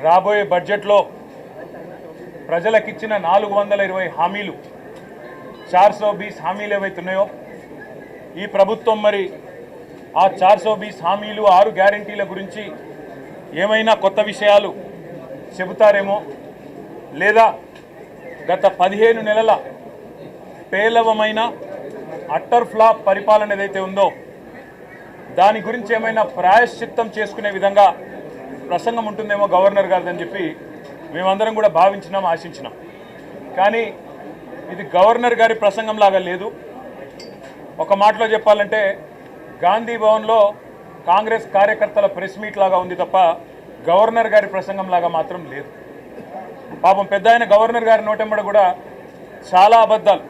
రాబోయే బడ్జెట్లో ప్రజలకిచ్చిన 420 హామీలు 420 హామీలు ఏవైతున్నాయో ఈ ప్రభుత్వం మరి ఆ 420 హామీలు 6 గ్యారెంటీల గురించి ఏమైనా కొత్త విషయాలు చెబుతారేమో లేదా గత 15 నెలల పేలవమైన అట్టర్ ఫ్లాప్ పరిపాలన ఏదైతే ఉందో దాని గురించి ఏమైనా ప్రాయశ్చిత్తం చేసుకునే విధంగా ప్రసంగం ఉంటుందేమో గవర్నర్ గారిదని చెప్పి మేమందరం కూడా భావించినాం, ఆశించినాం. కానీ ఇది గవర్నర్ గారి ప్రసంగం లాగా లేదు. ఒక మాటలో చెప్పాలంటే గాంధీ భవన్లో కాంగ్రెస్ కార్యకర్తల ప్రెస్ మీట్ లాగా ఉంది తప్ప గవర్నర్ గారి ప్రసంగం లాగా మాత్రం లేదు. పాపం పెద్ద ఆయన గవర్నర్ గారి నోటెంబడ కూడా చాలా అబద్ధాలు,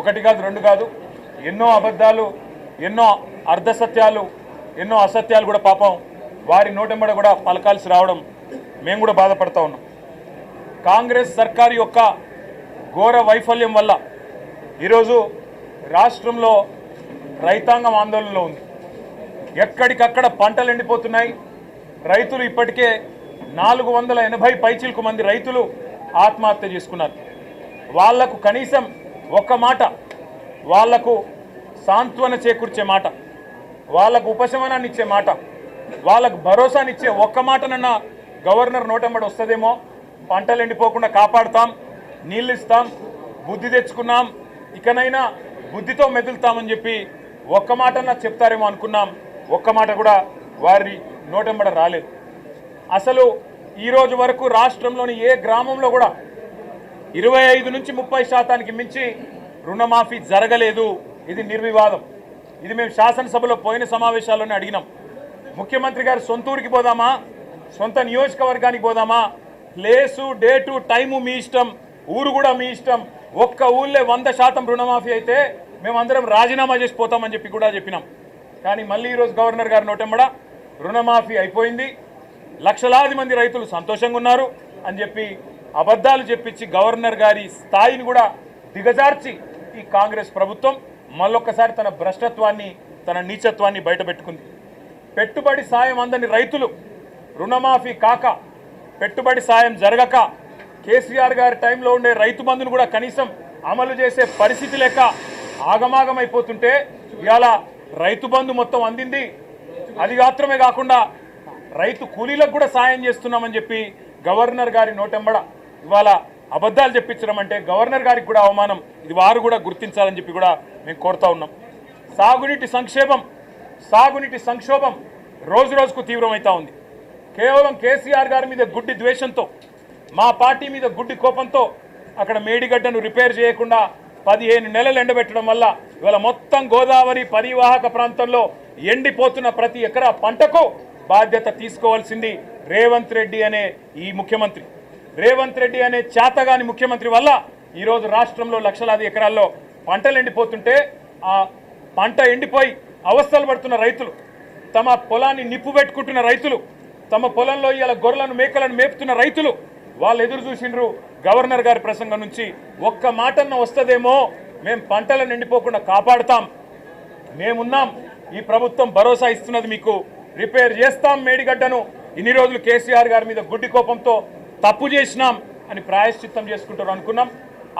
ఒకటి కాదు రెండు కాదు, ఎన్నో అబద్ధాలు, ఎన్నో అర్ధసత్యాలు, ఎన్నో అసత్యాలు కూడా పాపం వారి నోటెంబడ కూడా పలకాల్సి రావడం మేము కూడా బాధపడతా ఉన్నాం. కాంగ్రెస్ సర్కారు యొక్క ఘోర వైఫల్యం వల్ల ఈరోజు రాష్ట్రంలో రైతాంగం ఆందోళనలో ఉంది. ఎక్కడికక్కడ పంటలు ఎండిపోతున్నాయి. రైతులు ఇప్పటికే 480 పైచిలకు మంది రైతులు ఆత్మహత్య చేసుకున్నారు. వాళ్లకు కనీసం ఒక్క మాట, వాళ్లకు సాంత్వన చేకూర్చే మాట, వాళ్లకు ఉపశమనాన్ని ఇచ్చే మాట, వాళ్ళకు భరోసానిచ్చే ఒక్క మాటనన్నా గవర్నర్ నోటెంబడి వస్తుందేమో. పంటలు ఎండిపోకుండా కాపాడుతాం, నీళ్ళు ఇస్తాం, బుద్ధి తెచ్చుకున్నాం, ఇకనైనా బుద్ధితో మెదులుతామని చెప్పి ఒక్క మాటన్నా చెప్తారేమో అనుకున్నాం. ఒక్క మాట కూడా వారి నోటెంబడ రాలేదు. అసలు ఈరోజు వరకు రాష్ట్రంలోని ఏ గ్రామంలో కూడా 25 నుంచి 30% మించి రుణమాఫీ జరగలేదు. ఇది నిర్వివాదం. ఇది మేము శాసనసభలో పోయిన సమావేశాల్లోనే అడిగినాం. ముఖ్యమంత్రి గారు సొంత ఊరికి పోదామా, సొంత నియోజకవర్గానికి పోదామా, ప్లేసు డేటు టైము మీ ఇష్టం, ఊరు కూడా మీ ఇష్టం. ఒక్క ఊళ్ళో 100% రుణమాఫీ అయితే మేమందరం రాజీనామా చేసిపోతామని చెప్పి కూడా చెప్పినాం. కానీ మళ్ళీ ఈరోజు గవర్నర్ గారి నోటెంబడ రుణమాఫీ అయిపోయింది, లక్షలాది మంది రైతులు సంతోషంగా ఉన్నారు అని చెప్పి అబద్ధాలు చెప్పించి గవర్నర్ గారి స్థాయిని కూడా దిగజార్చి ఈ కాంగ్రెస్ ప్రభుత్వం మళ్ళొక్కసారి తన భ్రష్టత్వాన్ని, తన నీచత్వాన్ని బయటపెట్టుకుంది. పెట్టుబడి సాయం అందని రైతులు రుణమాఫీ కాక, పెట్టుబడి సాయం జరగక, కేసీఆర్ గారి టైంలో ఉండే రైతు బంధును కూడా కనీసం అమలు చేసే పరిస్థితి లేక ఆగమాగమైపోతుంటే ఇవాళ రైతు బంధు మొత్తం అందింది. అది మాత్రమే కాకుండా రైతు కూలీలకు కూడా సాయం చేస్తున్నామని చెప్పి గవర్నర్ గారి నోటెంబడ ఇవాళ అబద్ధాలు చెప్పించడం అంటే గవర్నర్ గారికి కూడా అవమానం. ఇది వారు కూడా గుర్తించాలని చెప్పి కూడా మేము కోరుతా ఉన్నాం. సాగునీటి సంక్షోభం రోజు రోజుకు తీవ్రమవుతా ఉంది. కేవలం కేసీఆర్ గారి మీద గుడ్డి ద్వేషంతో, మా పార్టీ మీద గుడ్డి కోపంతో అక్కడ మేడిగడ్డను రిపేర్ చేయకుండా 15 నెలలు ఎండబెట్టడం వల్ల ఇవాళ మొత్తం గోదావరి పరివాహక ప్రాంతంలో ఎండిపోతున్న ప్రతి ఎకరా పంటకు బాధ్యత తీసుకోవాల్సింది రేవంత్ రెడ్డి అనే ఈ ముఖ్యమంత్రి. రేవంత్ రెడ్డి అనే చేతగాని ముఖ్యమంత్రి వల్ల ఈరోజు రాష్ట్రంలో లక్షలాది ఎకరాల్లో పంటలు ఎండిపోతుంటే, ఆ పంట ఎండిపోయి అవస్థలు పడుతున్న రైతులు, తమ పొలాన్ని నిప్పు పెట్టుకుంటున్న రైతులు, తమ పొలంలో ఇలా గొర్రెలను మేకలను మేపుతున్న రైతులు వాళ్ళు ఎదురు చూసిండ్రు గవర్నర్ గారి ప్రసంగం నుంచి. ఒక్క మాటన్న వస్తుందేమో, మేము పంటలను ఎండిపోకుండా కాపాడుతాం, మేమున్నాం, ఈ ప్రభుత్వం భరోసా ఇస్తున్నది, మీకు రిపేర్ చేస్తాం మేడిగడ్డను, ఇన్ని రోజులు కేసీఆర్ గారి మీద గుడ్డి కోపంతో తప్పు చేసినాం అని ప్రాయశ్చిత్తం చేసుకుంటారు అనుకున్నాం.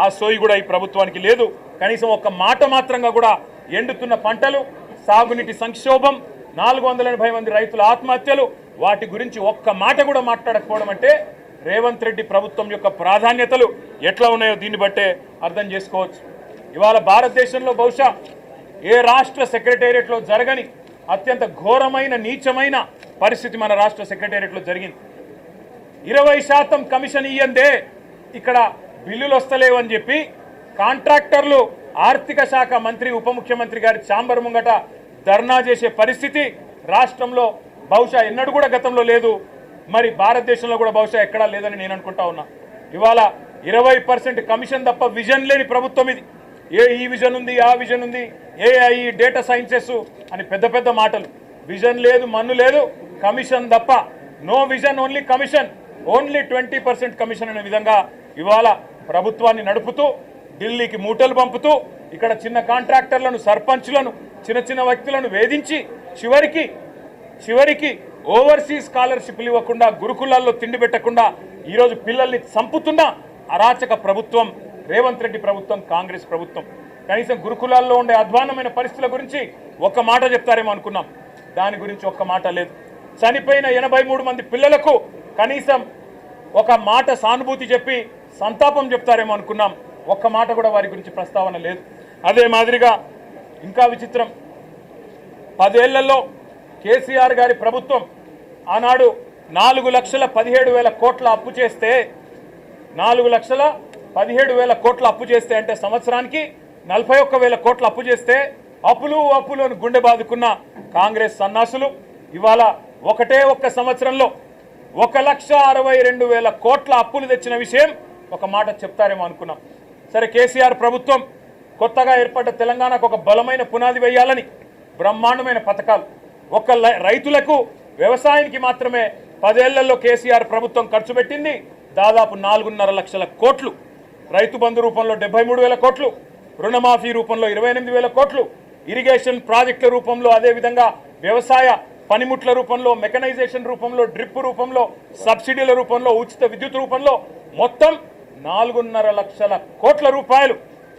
ఆ సోయి కూడా ఈ ప్రభుత్వానికి లేదు. కనీసం ఒక్క మాట మాత్రంగా కూడా ఎండుతున్న పంటలు, సాగునీటి సంక్షోభం, 480 మంది రైతుల ఆత్మహత్యలు, వాటి గురించి ఒక్క మాట కూడా మాట్లాడకపోవడం అంటే రేవంత్ రెడ్డి ప్రభుత్వం యొక్క ప్రాధాన్యతలు ఎట్లా ఉన్నాయో దీన్ని బట్టే అర్థం చేసుకోవచ్చు. ఇవాళ భారతదేశంలో బహుశా ఏ రాష్ట్ర సెక్రటేరియట్లో జరగని అత్యంత ఘోరమైన నీచమైన పరిస్థితి మన రాష్ట్ర సెక్రటేరియట్లో జరిగింది. 20% కమిషన్ ఇయ్యందే ఇక్కడ బిల్లులు వస్తలేవు అని చెప్పి కాంట్రాక్టర్లు ఆర్థిక శాఖ మంత్రి, ఉప ముఖ్యమంత్రి గారి ఛాంబర్ ముంగట ధర్నా చేసే పరిస్థితి రాష్ట్రంలో బహుశా ఎన్నడూ కూడా గతంలో లేదు. మరి భారతదేశంలో కూడా బహుశా ఎక్కడా లేదని నేను అనుకుంటా ఉన్నా. ఇవాళ 20% కమిషన్ తప్ప విజన్ లేని ప్రభుత్వం ఇది. ఈ విజన్ ఉంది, ఆ విజన్ ఉంది, ఏఐ, డేటా సైన్సెస్ అని పెద్ద పెద్ద మాటలు. విజన్ లేదు, మన్ను లేదు, కమిషన్ తప్ప. No vision, only commission, only 20% commission అనే విధంగా ఇవాళ ప్రభుత్వాన్ని నడుపుతూ ఢిల్లీకి మూటలు పంపుతూ ఇక్కడ చిన్న కాంట్రాక్టర్లను, సర్పంచ్లను, చిన్న చిన్న వ్యక్తులను వేధించి చివరికి ఓవర్సీస్ స్కాలర్షిప్లు ఇవ్వకుండా గురుకులాల్లో తిండి పెట్టకుండా ఈరోజు పిల్లల్ని చంపుతున్న అరాచక ప్రభుత్వం రేవంత్ రెడ్డి ప్రభుత్వం, కాంగ్రెస్ ప్రభుత్వం. కనీసం గురుకులాల్లో ఉండే అధ్వాన్నమైన పరిస్థితుల గురించి ఒక్క మాట చెప్తారేమో అనుకున్నాం. దాని గురించి ఒక్క మాట లేదు. చనిపోయిన 83 మంది పిల్లలకు కనీసం ఒక మాట సానుభూతి చెప్పి సంతాపం చెప్తారేమో అనుకున్నాం. ఒక్క మాట కూడా వారి గురించి ప్రస్తావన లేదు. అదే మాదిరిగా ఇంకా విచిత్రం, 10 ఏళ్లలో కేసీఆర్ గారి ప్రభుత్వం ఆనాడు 4,17,000 కోట్ల అప్పు చేస్తే 4,17,000 కోట్ల అప్పు చేస్తే అంటే సంవత్సరానికి 41,000 కోట్ల అప్పు చేస్తే అప్పులు అని గుండె బాదుకున్న కాంగ్రెస్ సన్నాసులు ఇవాళ ఒక్క సంవత్సరంలో 1,62,000 కోట్ల అప్పులు తెచ్చిన విషయం ఒక మాట చెప్తారేమో అనుకున్నాం. సరే, కేసీఆర్ ప్రభుత్వం కొత్తగా ఏర్పడ్డ తెలంగాణకు ఒక బలమైన పునాది వేయాలని బ్రహ్మాండమైన పథకాలు, రైతులకు వ్యవసాయానికి మాత్రమే 10 ఏళ్లలో కేసీఆర్ ప్రభుత్వం ఖర్చు పెట్టింది దాదాపు 4.5 లక్షల కోట్లు. రైతు బంధు రూపంలో 73,000 కోట్లు, రుణమాఫీ రూపంలో 28,000 కోట్లు, ఇరిగేషన్ ప్రాజెక్టుల రూపంలో, అదేవిధంగా వ్యవసాయ పనిముట్ల రూపంలో, మెకనైజేషన్ రూపంలో, డ్రిప్ రూపంలో, సబ్సిడీల రూపంలో, ఉచిత విద్యుత్ రూపంలో మొత్తం 4.5 లక్షల కోట్ల రూపాయలు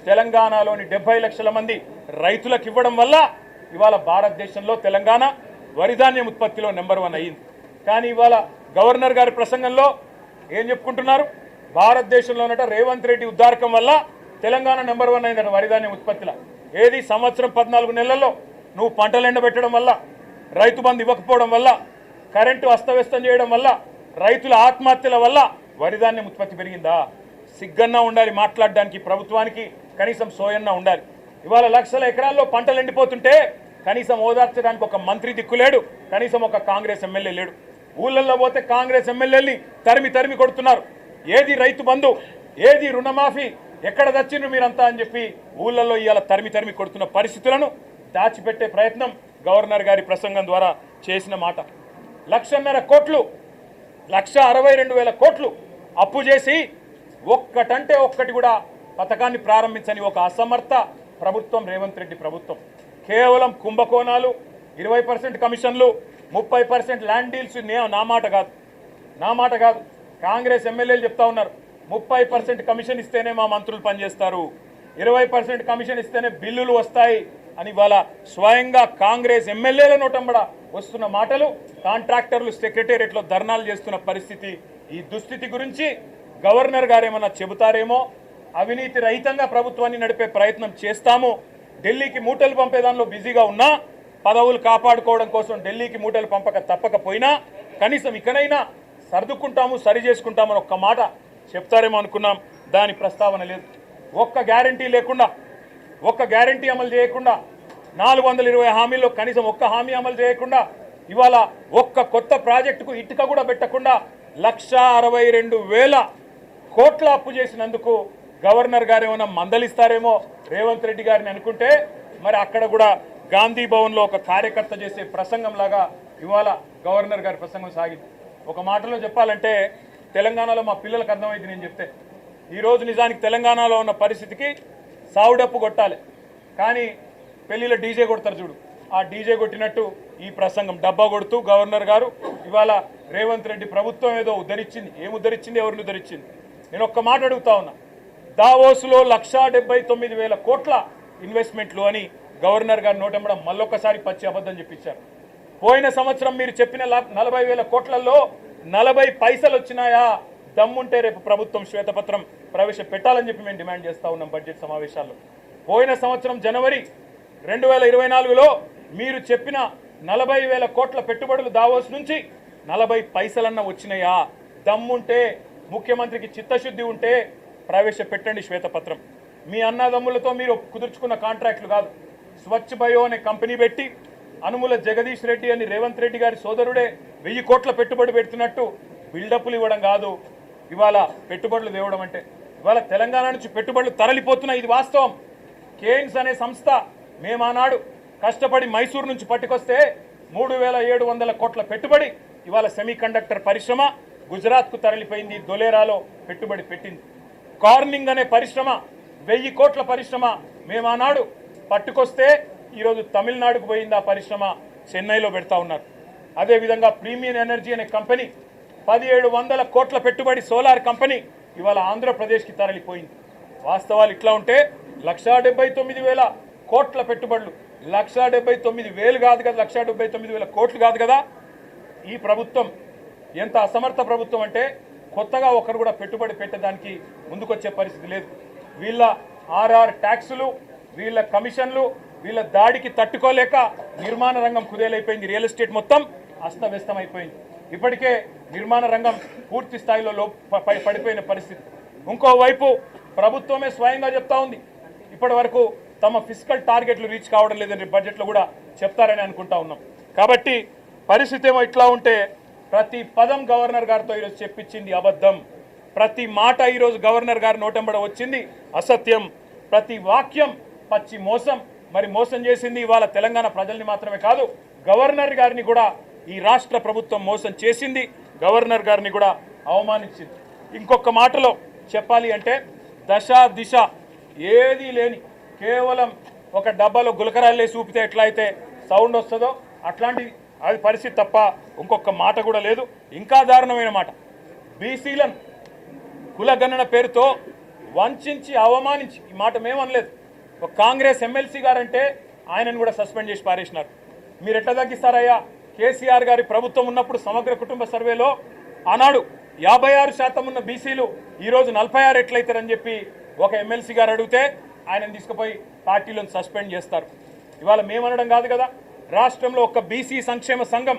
తెలంగాణలోని 70 లక్షల మంది రైతులకు ఇవ్వడం వల్ల ఇవాళ భారతదేశంలో తెలంగాణ వరిధాన్యం ఉత్పత్తిలో నెంబర్ 1 అయ్యింది. కానీ ఇవాళ గవర్నర్ గారి ప్రసంగంలో ఏం చెప్పుకుంటున్నారు? భారతదేశంలోనట రేవంత్ రెడ్డి ఉద్దారకం వల్ల తెలంగాణ నెంబర్ 1 అయిందట వరిధాన్యం ఉత్పత్తిలో. ఏది సంవత్సరం 14 నెలల్లో నువ్వు పంటలు ఎండబెట్టడం వల్ల, రైతు బంధు ఇవ్వకపోవడం వల్ల, కరెంటు అస్తవ్యస్తం చేయడం వల్ల, రైతుల ఆత్మహత్యల వల్ల వరిధాన్యం ఉత్పత్తి పెరిగిందా? సిగ్గన్నా ఉండాలి మాట్లాడడానికి. ప్రభుత్వానికి కనీసం సోయన్నా ఉండాలి. ఇవాళ లక్షల ఎకరాల్లో పంటలు ఎండిపోతుంటే కనీసం ఓదార్చడానికి ఒక మంత్రి దిక్కులేడు, కనీసం ఒక కాంగ్రెస్ ఎమ్మెల్యే లేడు. ఊళ్ళల్లో పోతే కాంగ్రెస్ ఎమ్మెల్యేల్ని తరిమి కొడుతున్నారు. ఏది రైతు బంధు, ఏది రుణమాఫీ, ఎక్కడ దచ్చిండ్రు మీరంతా అని చెప్పి ఊళ్ళల్లో ఇవాళ తరిమి కొడుతున్న పరిస్థితులను దాచిపెట్టే ప్రయత్నం గవర్నర్ గారి ప్రసంగం ద్వారా చేసిన మాట. 1,50,000 కోట్లు, 1,62,000 కోట్లు అప్పు చేసి ఒక్కటంటే ఒక్కటి కూడా పథకాన్ని ప్రారంభించని ఒక అసమర్థ ప్రభుత్వం రేవంత్ రెడ్డి ప్రభుత్వం. కేవలం కుంభకోణాలు, 20% కమిషన్లు, 30% ల్యాండ్ డీల్స్. నా మాట కాదు, కాంగ్రెస్ ఎమ్మెల్యేలు చెప్తా ఉన్నారు. 30% కమిషన్ ఇస్తేనే మా మంత్రులు పనిచేస్తారు, 20% కమిషన్ ఇస్తేనే బిల్లులు వస్తాయి అని ఇవాళ స్వయంగా కాంగ్రెస్ ఎమ్మెల్యేల నోటంబడ వస్తున్న మాటలు, కాంట్రాక్టర్లు సెక్రటేరియట్లో ధర్నాలు చేస్తున్న పరిస్థితి. ఈ దుస్థితి గురించి గవర్నర్ గారు ఏమన్నా చెబుతారేమో. అవినీతి రహితంగా ప్రభుత్వాన్ని నడిపే ప్రయత్నం చేస్తాము. ఢిల్లీకి మూటలు పంపే దానిలో బిజీగా ఉన్నా, పదవులు కాపాడుకోవడం కోసం ఢిల్లీకి మూటలు తప్పకపోయినా కనీసం ఇకనైనా సర్దుకుంటాము, సరి చేసుకుంటామని ఒక్క మాట చెప్తారేమో అనుకున్నాం. దాని ప్రస్తావన లేదు. ఒక్క గ్యారంటీ అమలు చేయకుండా, 420 హామీల్లో కనీసం ఒక్క హామీ అమలు చేయకుండా, ఇవాళ ఒక్క కొత్త ప్రాజెక్టుకు ఇటుక కూడా పెట్టకుండా 1,62,000 కోట్ల అప్పు చేసినందుకు గవర్నర్ గారు ఏమైనా మందలిస్తారేమో రేవంత్ రెడ్డి గారిని అనుకుంటే, మరి అక్కడ కూడా గాంధీ భవన్లో ఒక కార్యకర్త చేసే ప్రసంగం లాగా ఇవాళ గవర్నర్ గారి ప్రసంగం సాగింది. ఒక మాటలో చెప్పాలంటే తెలంగాణలో మా పిల్లలకు అర్థమైంది నేను చెప్తే. ఈరోజు నిజానికి తెలంగాణలో ఉన్న పరిస్థితికి సావుడప్పు కొట్టాలి, కానీ పెళ్లిలో డీజే కొడతారు చూడు, ఆ డీజే కొట్టినట్టు ఈ ప్రసంగం డబ్బా కొడుతూ గవర్నర్ గారు ఇవాళ రేవంత్ రెడ్డి ప్రభుత్వం ఏదో ఉద్ధరించింది. ఏం ఉద్ధరించింది? ఎవరిని ఉద్ధరించింది? నేను ఒక్క మాట అడుగుతా ఉన్నా. దావోస్లో 1,79,000 కోట్ల ఇన్వెస్ట్మెంట్లు అని గవర్నర్ గారు నోటెంబడం మళ్ళొక్కసారి పచ్చి అబద్ధం చెప్పించారు. పోయిన సంవత్సరం మీరు చెప్పిన 40,000 కోట్లలో 40 పైసలు వచ్చినాయా? దమ్ముంటే రేపు ప్రభుత్వం శ్వేతపత్రం ప్రవేశపెట్టాలని చెప్పి మేము డిమాండ్ చేస్తూ ఉన్నాం బడ్జెట్ సమావేశాల్లో. పోయిన సంవత్సరం జనవరి 2024లో మీరు చెప్పిన 40,000 కోట్ల పెట్టుబడులు దావోస్ నుంచి 40 పైసలన్నా వచ్చినాయా? దమ్ముంటే, ముఖ్యమంత్రికి చిత్తశుద్ధి ఉంటే ప్రవేశపెట్టండి శ్వేతపత్రం. మీ అన్నదమ్ములతో మీరు కుదుర్చుకున్న కాంట్రాక్టులు కాదు. స్వచ్ఛ బయో అనే కంపెనీ పెట్టి అనుముల జగదీష్ రెడ్డి అని రేవంత్ రెడ్డి గారి సోదరుడే 1000 కోట్ల పెట్టుబడి పెడుతున్నట్టు బిల్డప్లు ఇవ్వడం కాదు ఇవాళ పెట్టుబడులు తేవడం అంటే. ఇవాళ తెలంగాణ నుంచి పెట్టుబడులు తరలిపోతున్నాయి, ఇది వాస్తవం. కేయిన్స్ అనే సంస్థ మేము ఆనాడు కష్టపడి మైసూరు నుంచి పట్టుకొస్తే 3,700 కోట్ల పెట్టుబడి ఇవాళ సెమీ కండక్టర్ పరిశ్రమ గుజరాత్కు తరలిపోయింది, దొలేరాలో పెట్టుబడి పెట్టింది. కార్నింగ్ అనే పరిశ్రమ 1000 కోట్ల పరిశ్రమ మేము ఆనాడు పట్టుకొస్తే ఈరోజు తమిళనాడుకు పోయింది, ఆ పరిశ్రమ చెన్నైలో పెడతా ఉన్నారు. అదేవిధంగా ప్రీమియం ఎనర్జీ అనే కంపెనీ 1700 కోట్ల పెట్టుబడి సోలార్ కంపెనీ ఇవాళ ఆంధ్రప్రదేశ్కి తరలిపోయింది. వాస్తవాలు ఇట్లా ఉంటే 1,79,000 కోట్ల పెట్టుబడులు 1,79,000 కాదు కదా, 1,79,000 కోట్లు కాదు కదా. ఈ ప్రభుత్వం ఎంత అసమర్థ ప్రభుత్వం అంటే కొత్తగా ఒకరు కూడా పెట్టుబడి పెట్టడానికి ముందుకొచ్చే పరిస్థితి లేదు. వీళ్ళ ఆర్ఆర్ ట్యాక్సులు, వీళ్ళ కమిషన్లు, వీళ్ళ దాడికి తట్టుకోలేక నిర్మాణ రంగం కుదేలైపోయింది. రియల్ ఎస్టేట్ మొత్తం అస్తవ్యస్తం అయిపోయింది. ఇప్పటికే నిర్మాణ రంగం పూర్తి స్థాయిలో పడిపోయిన పరిస్థితి. ఇంకోవైపు ప్రభుత్వమే స్వయంగా చెప్తా ఉంది ఇప్పటి వరకు తమ ఫిస్కల్ టార్గెట్లు రీచ్ కావడం లేదని బడ్జెట్లో కూడా చెప్తారని అనుకుంటా ఉన్నాం. కాబట్టి పరిస్థితి ఏమో ఇట్లా ఉంటే ప్రతి పదం గవర్నర్ గారితో ఈరోజు చెప్పించింది అబద్ధం, ప్రతి మాట ఈరోజు గవర్నర్ గారి నోటెంబడ వచ్చింది అసత్యం, ప్రతి వాక్యం పచ్చి మోసం. మరి మోసం చేసింది ఇవాళ తెలంగాణ ప్రజల్ని మాత్రమే కాదు, గవర్నర్ గారిని కూడా ఈ రాష్ట్ర ప్రభుత్వం మోసం చేసింది, గవర్నర్ గారిని కూడా అవమానించింది. ఇంకొక మాటలో చెప్పాలి అంటే దశ దిశ ఏదీ లేని కేవలం ఒక డబ్బాలో గులకరాలు వేసి ఊపితే ఎట్లా అయితే సౌండ్ వస్తుందో అట్లాంటి అది పరిస్థితి తప్ప ఇంకొక మాట కూడా లేదు. ఇంకా దారుణమైన మాట, బీసీలను కులగణన పేరుతో వంచి అవమానించి, ఈ మాట మేమనలేదు, ఒక కాంగ్రెస్ ఎమ్మెల్సీ గారంటే ఆయనను కూడా సస్పెండ్ చేసి పారేసినారు. మీరు ఎట్లా తగ్గిస్తారయ్యా? కేసీఆర్ గారి ప్రభుత్వం ఉన్నప్పుడు సమగ్ర కుటుంబ సర్వేలో ఆనాడు 56% ఉన్న బీసీలు ఈరోజు 46 ఎట్లయితారని చెప్పి ఒక ఎమ్మెల్సీ గారు అడిగితే ఆయనను తీసుకుపోయి పార్టీలను సస్పెండ్ చేస్తారు. ఇవాళ మేమనడం కాదు కదా, రాష్ట్రంలో ఒక్క బీసీ సంక్షేమ సంఘం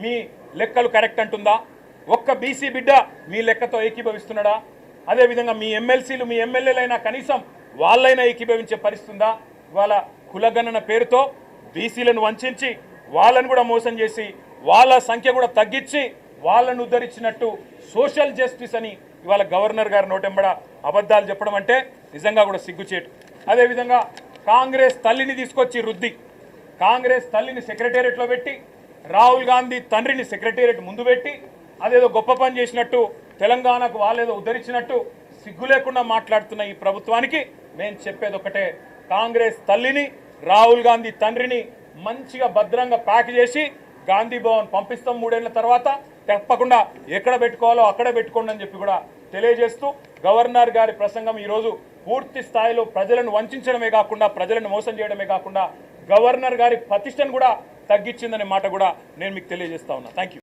మీ లెక్కలు కరెక్ట్ అంటుందా? ఒక్క బీసీ బిడ్డ మీ లెక్కతో ఏకీభవిస్తున్నాడా? అదేవిధంగా మీ ఎమ్మెల్సీలు మీ ఎమ్మెల్యేలైనా కనీసం వాళ్ళైనా ఏకీభవించే పరిస్థితుందా? ఇవాళ కులగణన పేరుతో బీసీలను వంచి వాళ్ళను కూడా మోసం చేసి వాళ్ళ సంఖ్య కూడా తగ్గించి వాళ్ళను ఉద్ధరించినట్టు సోషల్ జస్టిస్ అని ఇవాళ గవర్నర్ గారి నోటెంబడ అబద్ధాలు చెప్పడం అంటే నిజంగా కూడా సిగ్గుచేటు. అదేవిధంగా కాంగ్రెస్ తల్లిని తీసుకొచ్చి రుద్ది, కాంగ్రెస్ తల్లిని సెక్రటేరియట్లో పెట్టి, రాహుల్ గాంధీ తండ్రిని సెక్రటేరియట్ ముందు పెట్టి అదేదో గొప్ప పని చేసినట్టు, తెలంగాణకు వాళ్ళేదో ఉద్ధరించినట్టు సిగ్గు లేకుండా మాట్లాడుతున్న ఈ ప్రభుత్వానికి మేము చెప్పేది ఒకటే, కాంగ్రెస్ తల్లిని రాహుల్ గాంధీ తండ్రిని మంచిగా భద్రంగా ప్యాక్ చేసి గాంధీ భవన్ పంపిస్తాం 3 ఏళ్ల తర్వాత, తప్పకుండా ఎక్కడ పెట్టుకోవాలో అక్కడ పెట్టుకోండి అని చెప్పి కూడా తెలియజేస్తూ, గవర్నర్ గారి ప్రసంగం ఈరోజు పూర్తి స్థాయిలో ప్రజలను వంచడమే కాకుండా, ప్రజలను మోసం చేయడమే కాకుండా గవర్నర్ గారి ప్రతిష్టను కూడా తగ్గించిందనే మాట కూడా నేను మీకు తెలియజేస్తా ఉన్నా. Thank you.